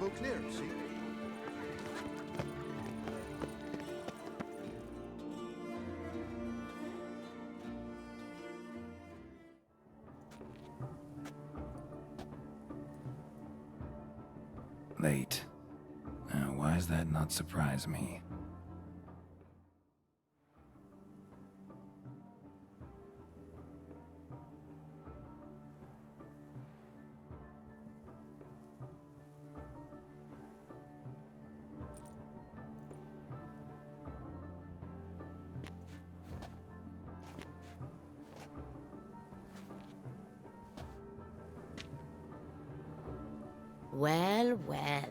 Bravo clear, see? Late. Why does that not surprise me? Well, well.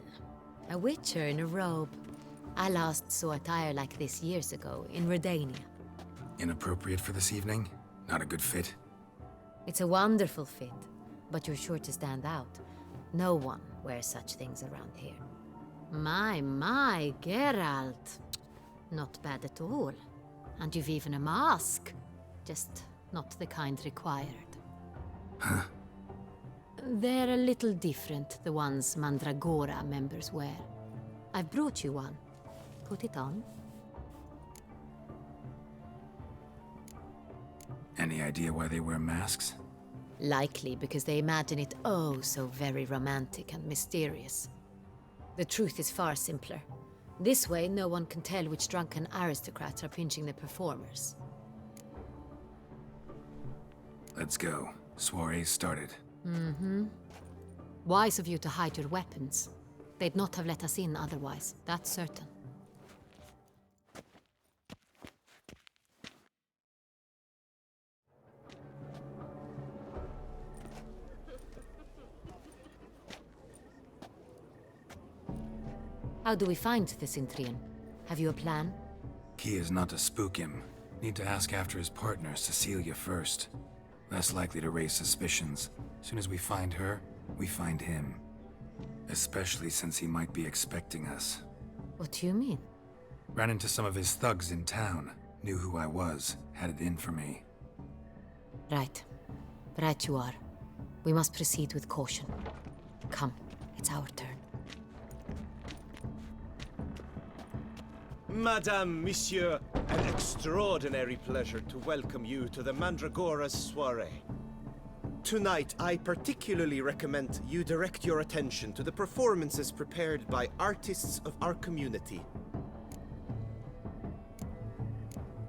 A witcher in a robe. I last saw attire like this years ago in Redania. Inappropriate for this evening? Not a good fit? It's a wonderful fit, but you're sure to stand out. No one wears such things around here. My, Geralt. Not bad at all. And you've even a mask. Just not the kind required. Huh? They're a little different, the ones Mandragora members wear. I've brought you one. Put it on. Any idea why they wear masks? Likely because they imagine it oh so very romantic and mysterious. The truth is far simpler. This way, no one can tell which drunken aristocrats are pinching the performers. Let's go. Soiree's started. Mm-hmm. Wise of you to hide your weapons. They'd not have let us in otherwise, that's certain. How do we find the Cintrian? Have you a plan? Key is not to spook him. Need to ask after his partner, Cecilia, first. Less likely to raise suspicions. Soon as we find her, we find him. Especially since he might be expecting us. What do you mean? Ran into some of his thugs in town. Knew who I was. Had it in for me. Right. Right you are. We must proceed with caution. Come, it's our turn. Madame, Monsieur, an extraordinary pleasure to welcome you to the Mandragora's soiree. Tonight, I particularly recommend you direct your attention to the performances prepared by artists of our community.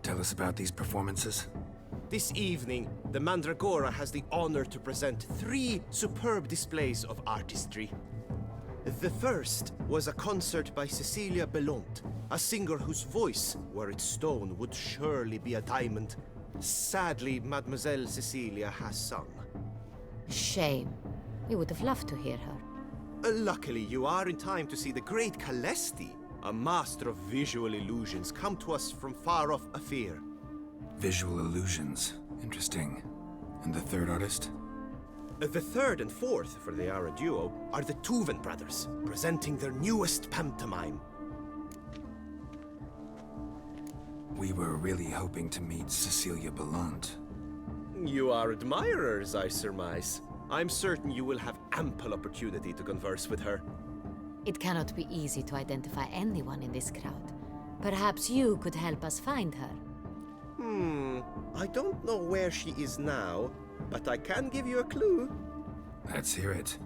Tell us about these performances. This evening, the Mandragora has the honor to present 3 superb displays of artistry. The first was a concert by Cecilia Belont, a singer whose voice, were it stone, would surely be a diamond. Sadly, Mademoiselle Cecilia has sung. Shame. We would have loved to hear her. Luckily, you are in time to see the great Calesti, a master of visual illusions, come to us from far off Afir. Visual illusions. Interesting. And the third artist? The third and fourth, for they are a duo, are the Tuven brothers, presenting their newest pantomime. We were really hoping to meet Cecilia Belont. You are admirers, I surmise. I'm certain you will have ample opportunity to converse with her. It cannot be easy to identify anyone in this crowd. Perhaps you could help us find her. I don't know where she is now, but I can give you a clue. Let's hear it.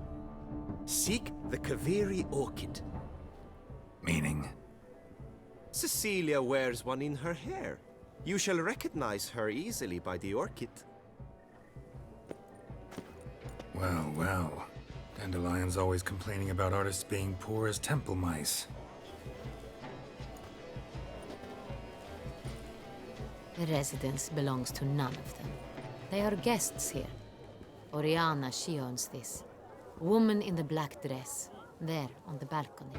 Seek the Kaveri orchid. Meaning? Cecilia wears one in her hair. You shall recognize her easily by the orchid. Well, well. Dandelion's always complaining about artists being poor as temple mice. The residence belongs to none of them. They are guests here. Oriana, she owns this. Woman in the black dress. There, on the balcony.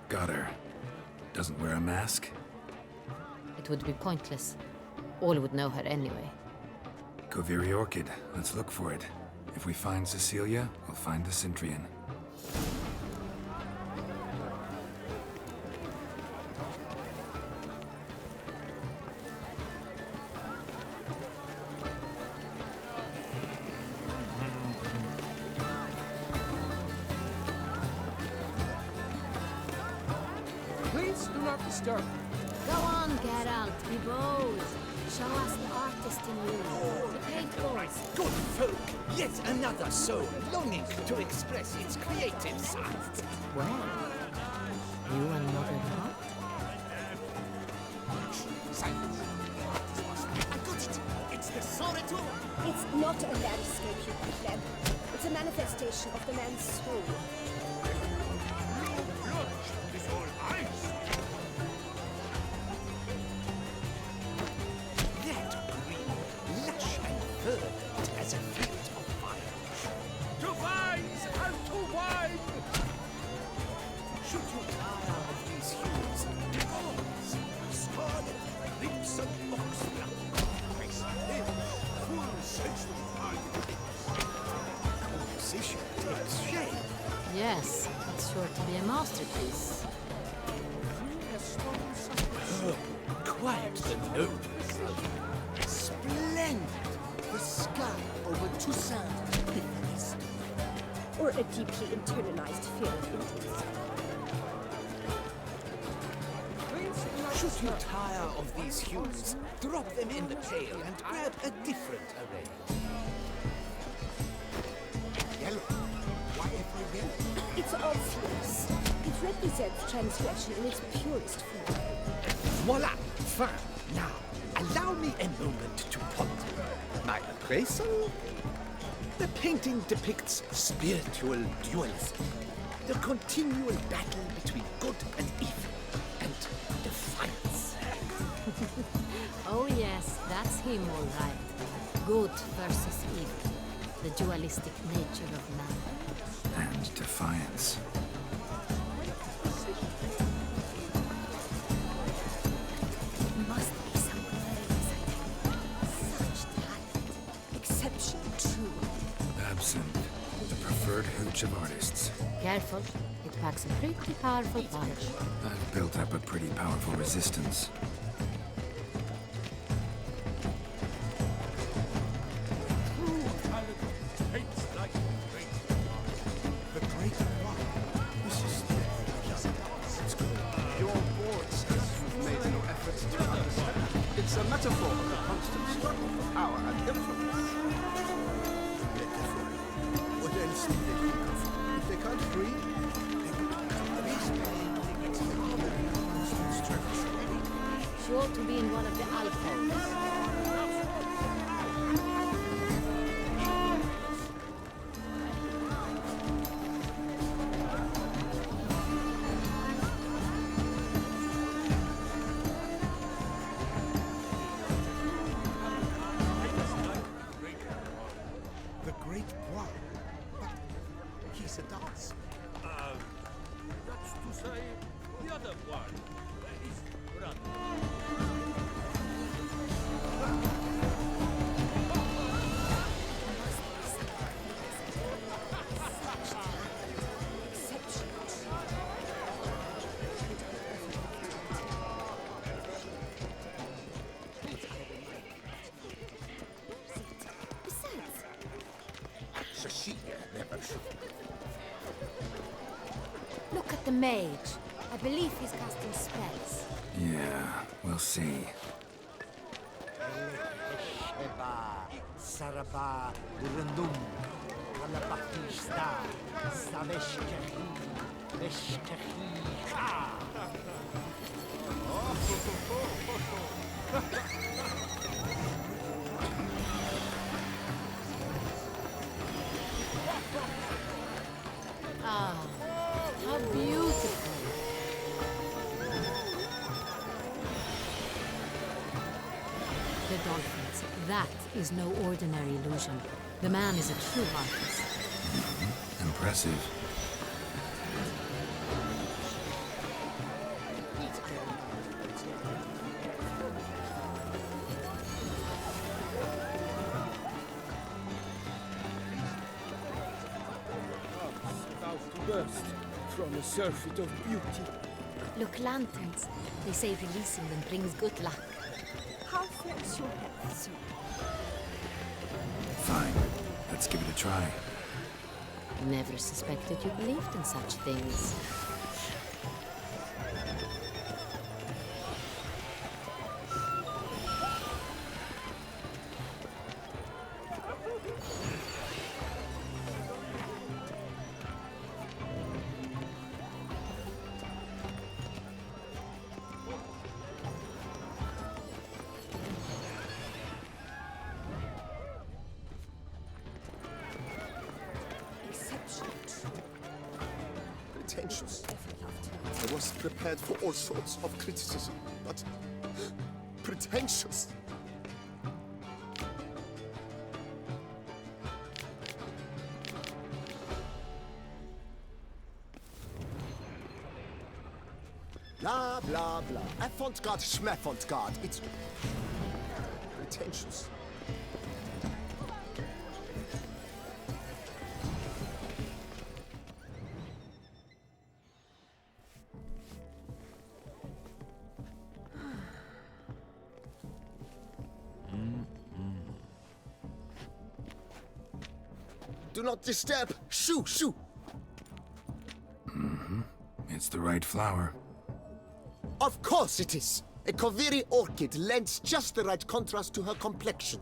Got her. Doesn't wear a mask? It would be pointless. All would know her anyway. Kaveri Orchid. Let's look for it. If we find Cecilia, we'll find the Cintrian. Please do not disturb. Go on, Geralt, be bold. Show us the artist in you. The paintballs. Good folk, yet another soul longing to express its creative side. Well, you and Mother Not? Silence. I got it. It's the Soreto. It's not a landscape, you pleb. It's a manifestation of the man's soul. That green, lush and verdant as a field of fire. To vines and to wine! Should you tire of these hues, gods, scarlet, crimson, oxblood, face in full sensual composition takes shape. Yes, it's sure to be a masterpiece. Quite the noble. Splendid! The sky over Toussaint. Or a deeply internalized fear of Indians. Should you tire of these hues, drop them in the pail and grab a different array. Yellow. Why every yellow? It's obvious. It represents transgression in its purest form. Voila! Fine. Now, allow me a moment to ponder. My appraisal? The painting depicts spiritual dualism. The continual battle between good and evil. And defiance. Oh yes, that's him all right. Good versus evil. The dualistic nature of man. And defiance. Must be someone famous, I think. Such talent. Exception true. Absinthe, the preferred hooch of artists. Careful, it packs a pretty powerful punch. I've built up a pretty powerful resistance. The great one. This is it's good. Your board says you've made no effort to understand. It's a metaphor of the constant struggle for power and influence. Metaphor? What else do they think of? If they can't breathe, they can't it's the common constant struggle. Sure to be in one of the alcoves. The great one. But he's a dancer. That's to say, the other one is brother. Exception true. Besides, Cecilia never should. Look at the mage. I believe he's casting spells. Yeah, we'll see. Eba, Saraba, Durandum, Kalabakista, Saveshkehi, Veshkehi, Ka. Ah, how beautiful. The dolphins. That is no ordinary illusion. The man is a true artist. Impressive. About to burst from a surfeit of beauty. Look, lanterns. They say releasing them brings good luck. how fares your health, sir? Fine. Let's give it a try. Never suspected you believed in such things. pretentious. I was prepared for all sorts of criticism, but pretentious. Blah, blah, blah. Avant-garde, schmaffant-garde. It's pretentious. Do not disturb. Shoo, shoo. It's the right flower. Of course it is. A Koviri orchid lends just the right contrast to her complexion.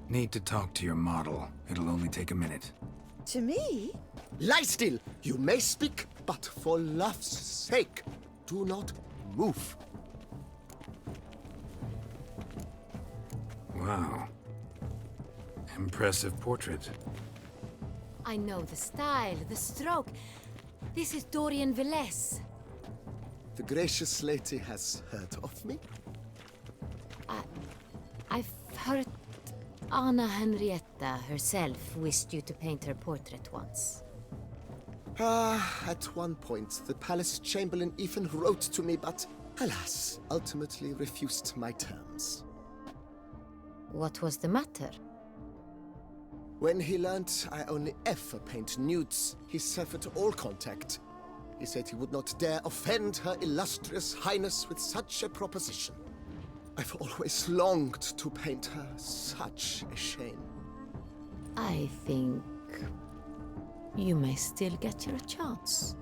Need to talk to your model. It'll only take a minute. To me? Lie still. You may speak, but for love's sake, do not move. Wow. Impressive portrait. I know the style, the stroke. This is Dorian Velez. The gracious lady has heard of me. I've heard Anna Henrietta herself wished you to paint her portrait once. At one point, the palace chamberlain even wrote to me, but alas, ultimately refused my terms. What was the matter? When he learned I only ever paint nudes, he severed all contact. He said he would not dare offend Her Illustrious Highness with such a proposition. I've always longed to paint her. Such a shame. I think you may still get your chance.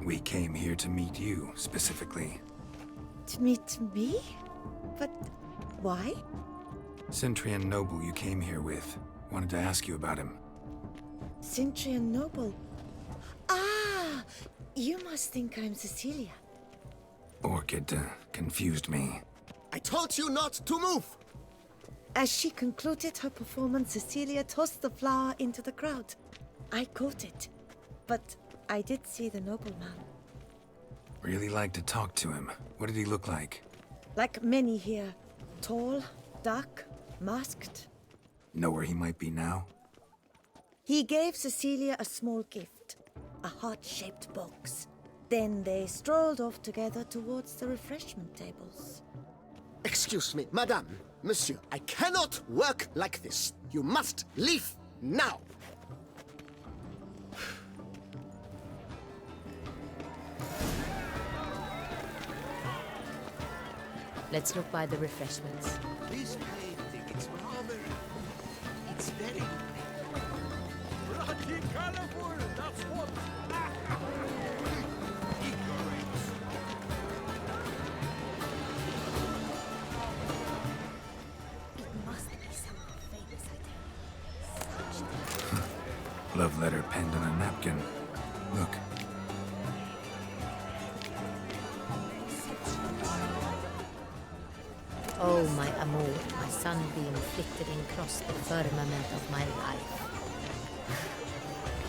We came here to meet you, specifically. To meet me? But why? Centrian noble you came here with. Wanted to ask you about him. Centrian noble. Ah! You must think I'm Cecilia. Orchid confused me. I told you not to move! As she concluded her performance, Cecilia tossed the flower into the crowd. I caught it, but I did see the nobleman. Really like to talk to him. What did he look like? Like many here. Tall, dark, masked. Know where he might be now? He gave Cecilia a small gift, a heart-shaped box. Then they strolled off together towards the refreshment tables. Excuse me, madame, monsieur, I cannot work like this. You must leave now. Let's look by the refreshments. This painting, it's rather... It's very... Bloody colorful, that's what. Ignorance. It must be someone famous, I tell you. Love letter penned on a napkin. Look. Oh, my amour, my sunbeam flickering across the firmament of my life.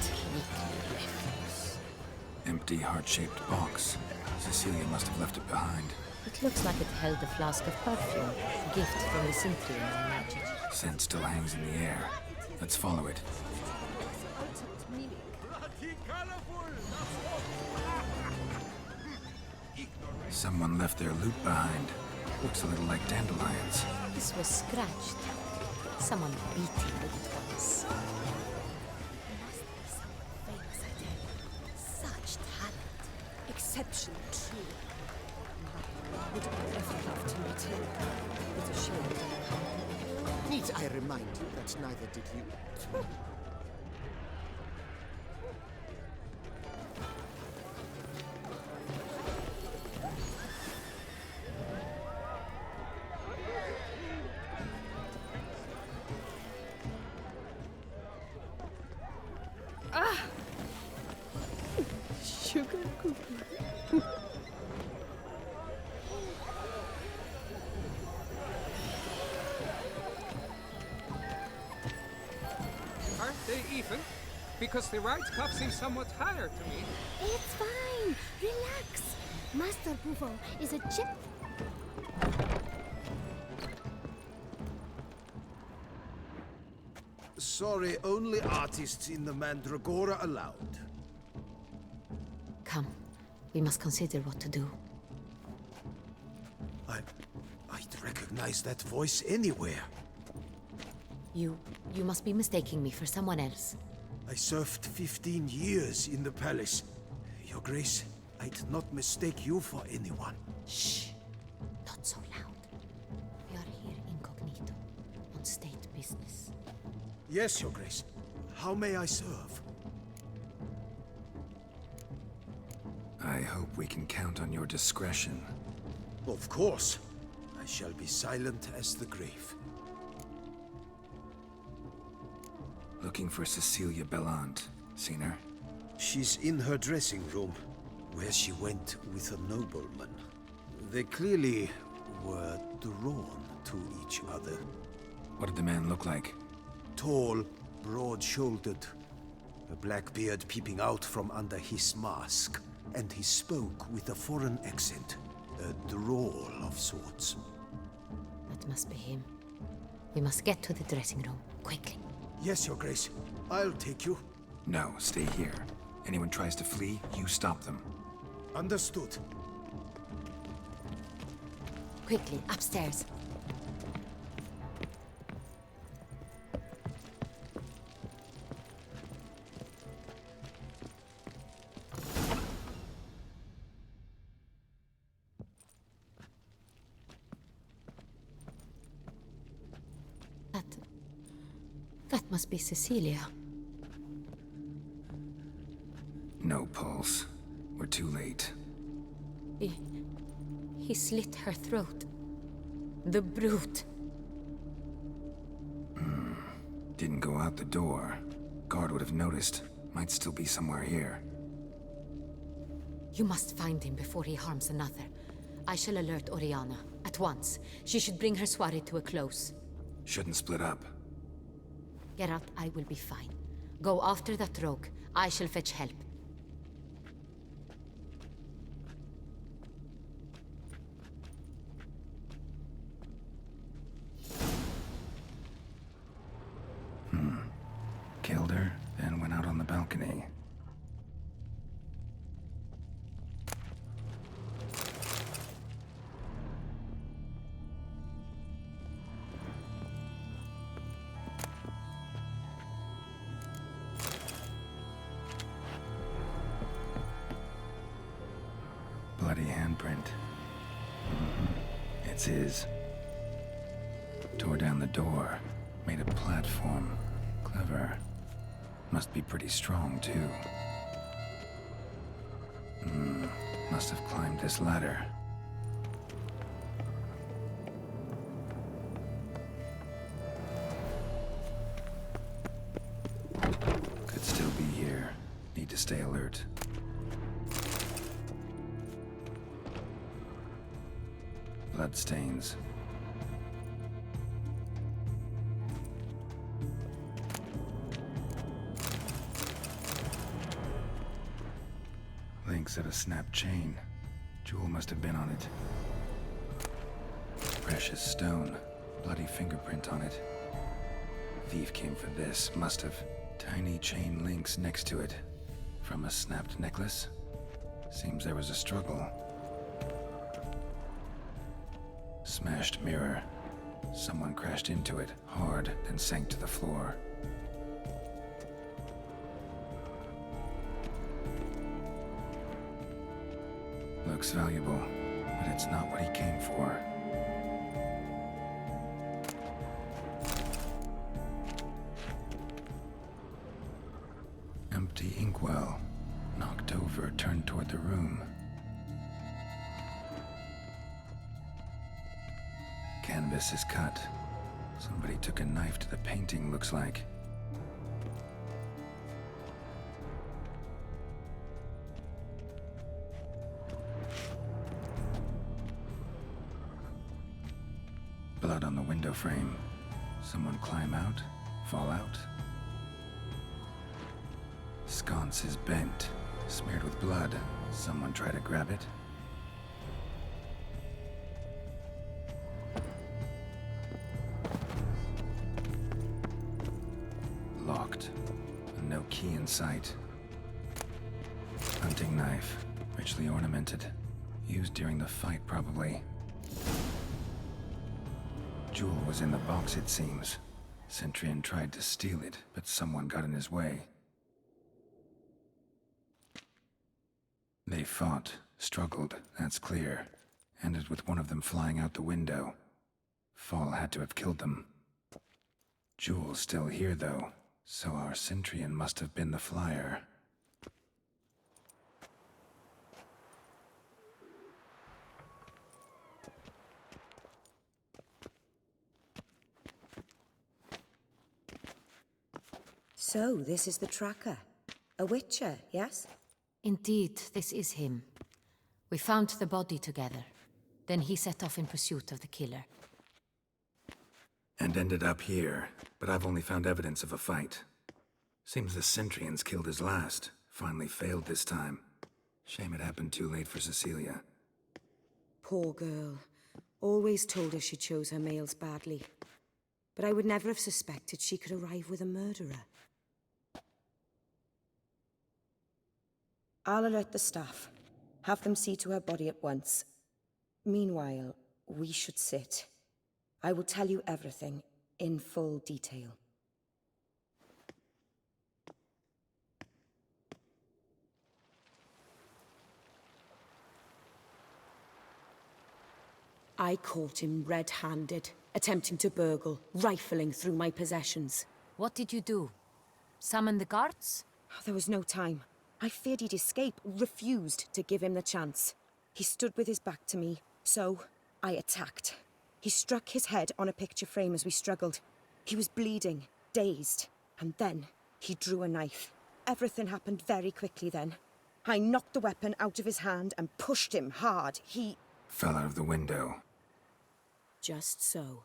Treacle refuse. Empty heart-shaped box. Cecilia must have left it behind. It looks like it held a flask of perfume, a gift from the Cintrian, I imagine. Scent still hangs in the air. Let's follow it. Bloody colorful, that's what. Someone left their loot behind. Looks a little like dandelions. This was scratched. Someone beat him with it once. Must be someone famous, I tell you. Such talent. Exceptional, truly. Would I ever love to meet him? It's a shame that I can't. Need I remind you that neither did you? Sugar cookie. they even? Because the right cuff seems somewhat higher to me. It's fine. Relax. Master Buvo is a chip. Sorry, only artists in the Mandragora allowed. Come. We must consider what to do. I'd recognize that voice anywhere. You must be mistaking me for someone else. I served 15 years in the palace. Your Grace, I'd not mistake you for anyone. Shh. Not so loud. We are here incognito, on state business. Yes, Your Grace. How may I serve? I hope we can count on your discretion. Of course. I shall be silent as the grave. Looking for Cecilia Bellant. Seen her? She's in her dressing room, where she went with a nobleman. They clearly were drawn to each other. What did the man look like? Tall, broad-shouldered, a black beard peeping out from under his mask, and he spoke with a foreign accent, a drawl of sorts. That must be him. We must get to the dressing room, quickly. Yes, Your Grace. I'll take you. No, stay here. Anyone tries to flee, you stop them. Understood. Quickly, upstairs. That must be Cecilia. No pulse. We're too late. He slit her throat. The brute. Didn't go out the door. Guard would have noticed. Might still be somewhere here. You must find him before he harms another. I shall alert Oriana. At once. She should bring her soiree to a close. Shouldn't split up. Geralt, I will be fine. Go after that rogue. I shall fetch help. Killed her, then went out on the balcony. Bloody handprint. It's his. Tore down the door. Made a platform. Clever. Must be pretty strong, too. Must have climbed this ladder. Could still be here. Need to stay alert. Bloodstains. Links of a snapped chain. Jewel must have been on it. Precious stone. Bloody fingerprint on it. Thief came for this. Must have. Tiny chain links next to it. From a snapped necklace? Seems there was a struggle. Smashed mirror. Someone crashed into it, hard, then sank to the floor. Looks valuable, but it's not what he came for. Empty inkwell. Knocked over, turned toward the room. Canvas is cut. Somebody took a knife to the painting, looks like. Blood on the window frame. Someone climb out? Fall out? Sconce is bent, smeared with blood. Someone try to grab it? Locked. No key in sight. Hunting knife. Richly ornamented. Used during the fight, probably. Jewel was in the box, it seems. Centurion tried to steal it, but someone got in his way. They fought, struggled, that's clear. Ended with one of them flying out the window. Fall had to have killed them. Jewel's still here, though, so our Centurion must have been the flyer. So, this is the tracker. A witcher, yes? Indeed, this is him. We found the body together. Then he set off in pursuit of the killer. And ended up here, but I've only found evidence of a fight. Seems the Centurions killed his last. Finally failed this time. Shame it happened too late for Cecilia. Poor girl. Always told her she chose her males badly. But I would never have suspected she could arrive with a murderer. I'll alert the staff. Have them see to her body at once. Meanwhile, we should sit. I will tell you everything, in full detail. I caught him red-handed, attempting to burgle, rifling through my possessions. What did you do? Summon the guards? There was no time. I feared he'd escape, refused to give him the chance. He stood with his back to me, so I attacked. He struck his head on a picture frame as we struggled. He was bleeding, dazed, and then he drew a knife. Everything happened very quickly then. I knocked the weapon out of his hand and pushed him hard. He fell out of the window. Just so.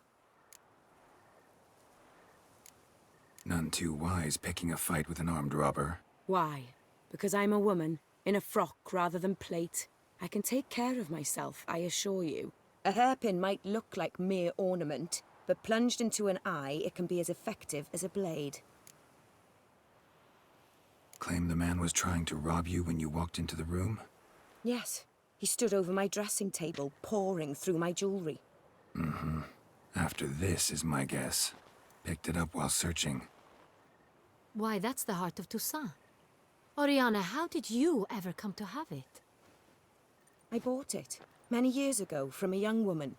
None too wise picking a fight with an armed robber. Why? Because I'm a woman, in a frock rather than plate. I can take care of myself, I assure you. A hairpin might look like mere ornament, but plunged into an eye, it can be as effective as a blade. Claim the man was trying to rob you when you walked into the room? Yes. He stood over my dressing table, pouring through my jewelry. Mm-hmm. After this is my guess. Picked it up while searching. Why, that's the heart of Toussaint. Oriana, how did you ever come to have it? I bought it, many years ago, from a young woman.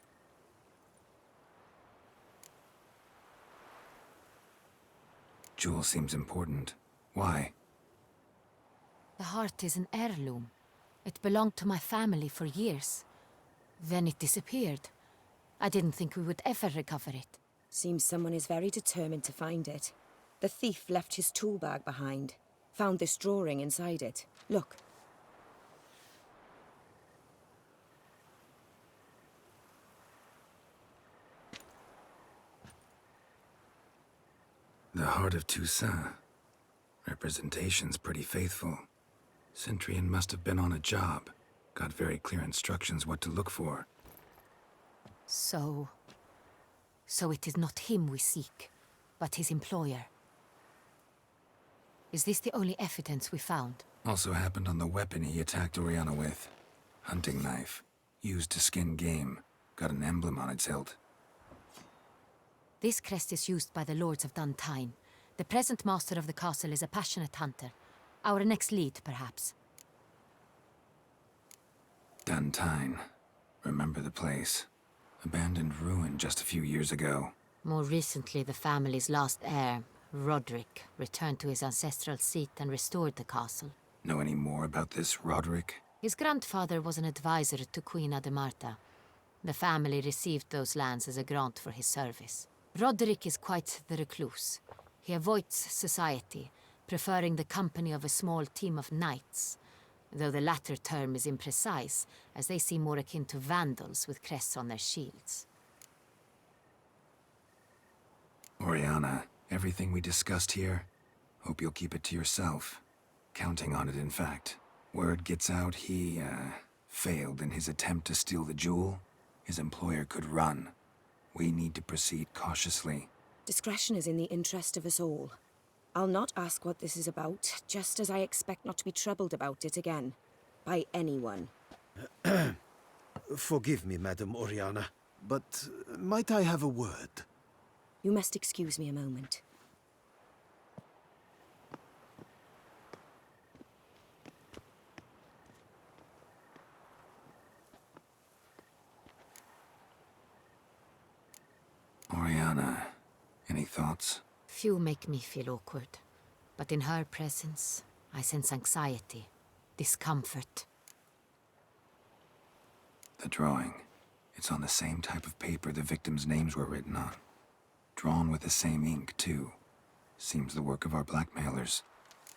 Jewel seems important. Why? The heart is an heirloom. It belonged to my family for years. Then it disappeared. I didn't think we would ever recover it. Seems someone is very determined to find it. The thief left his tool bag behind. Found this drawing inside it. Look. The heart of Toussaint. Representation's pretty faithful. Centurion must have been on a job. Got very clear instructions what to look for. So it is not him we seek, but his employer. Is this the only evidence we found? Also happened on the weapon he attacked Oriana with. Hunting knife. Used to skin game. Got an emblem on its hilt. This crest is used by the lords of Duntine. The present master of the castle is a passionate hunter. Our next lead, perhaps. Duntine. Remember the place. Abandoned ruin just a few years ago. More recently, the family's last heir, Roderick, returned to his ancestral seat and restored the castle. Know any more about this Roderick? His grandfather was an advisor to Queen Ademarta. The family received those lands as a grant for his service. Roderick is quite the recluse. He avoids society, preferring the company of a small team of knights, though the latter term is imprecise, as they seem more akin to vandals with crests on their shields. Oriana, everything we discussed here, hope you'll keep it to yourself. Counting on it, in fact. Word gets out he, failed in his attempt to steal the jewel. His employer could run. We need to proceed cautiously. Discretion is in the interest of us all. I'll not ask what this is about, just as I expect not to be troubled about it again. By anyone. Forgive me, Madam Oriana, but might I have a word? You must excuse me a moment. Oriana, any thoughts? Few make me feel awkward, but in her presence, I sense anxiety, discomfort. The drawing. It's on the same type of paper the victims' names were written on. Drawn with the same ink, too. Seems the work of our blackmailers.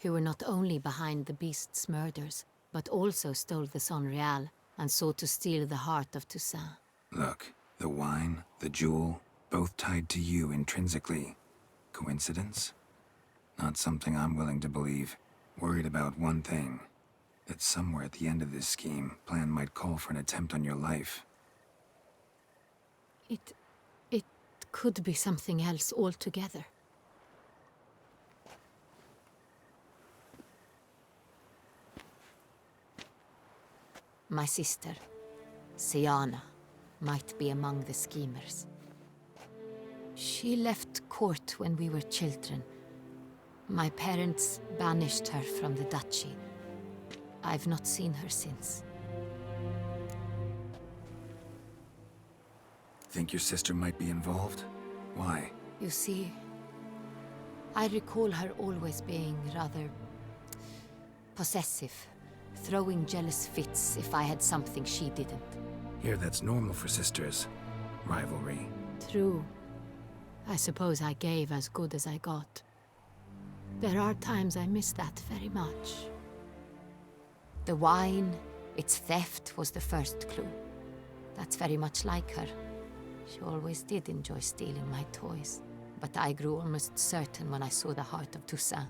Who were not only behind the beast's murders, but also stole the Son Real and sought to steal the heart of Toussaint. Look, the wine, the jewel, both tied to you intrinsically. Coincidence? Not something I'm willing to believe. Worried about one thing. That somewhere at the end of this scheme, plan might call for an attempt on your life. It could be something else altogether. My sister, Siana, might be among the schemers. She left court when we were children. My parents banished her from the duchy. I've not seen her since. Think your sister might be involved? Why? You see, I recall her always being rather possessive, throwing jealous fits if I had something she didn't. Here that's normal for sisters. Rivalry. True. I suppose I gave as good as I got. There are times I miss that very much. The wine, its theft, was the first clue. That's very much like her. She always did enjoy stealing my toys. But I grew almost certain when I saw the heart of Toussaint.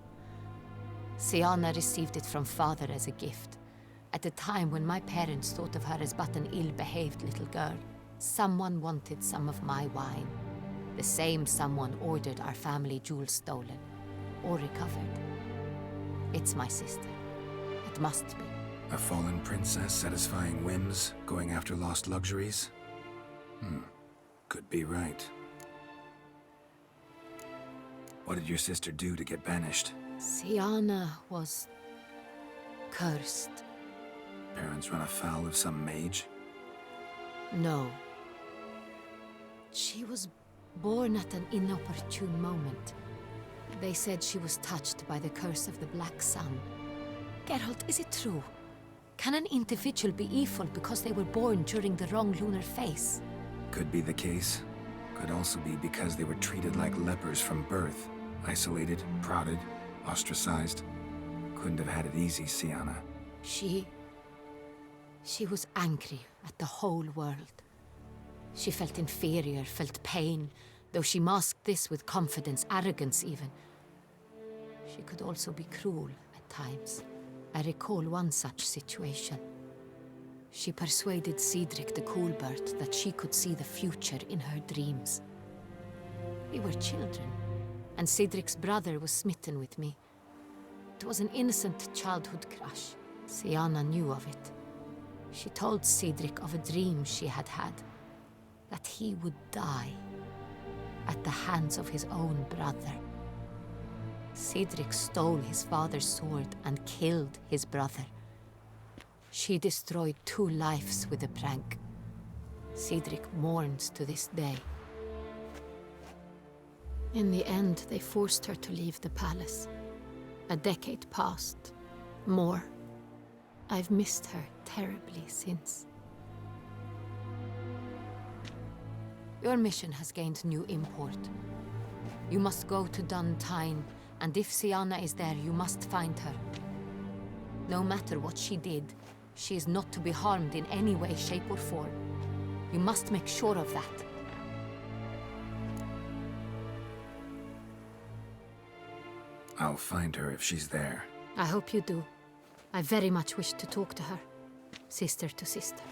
Siana received it from father as a gift. At a time when my parents thought of her as but an ill-behaved little girl. Someone wanted some of my wine. The same someone ordered our family jewels stolen. Or recovered. It's my sister. It must be. A fallen princess satisfying whims, going after lost luxuries? Could be right. What did your sister do to get banished? Siana was cursed. Parents run afoul of some mage? No. She was born at an inopportune moment. They said she was touched by the curse of the Black Sun. Geralt, is it true? Can an individual be evil because they were born during the wrong lunar phase? Could be the case. Could also be because they were treated like lepers from birth. Isolated, prodded, ostracized. Couldn't have had it easy, Siana. She was angry at the whole world. She felt inferior, felt pain, though she masked this with confidence, arrogance even. She could also be cruel at times. I recall one such situation. She persuaded Cedric the Coolbird that she could see the future in her dreams. We were children, and Cedric's brother was smitten with me. It was an innocent childhood crush. Siana knew of it. She told Cedric of a dream she had had, that he would die at the hands of his own brother. Cedric stole his father's sword and killed his brother. She destroyed 2 lives with a prank. Cedric mourns to this day. In the end, they forced her to leave the palace. A decade passed. More. I've missed her terribly since. Your mission has gained new import. You must go to Duntine, and if Siana is there, you must find her. No matter what she did, she is not to be harmed in any way, shape, or form. You must make sure of that. I'll find her if she's there. I hope you do. I very much wish to talk to her. Sister to sister.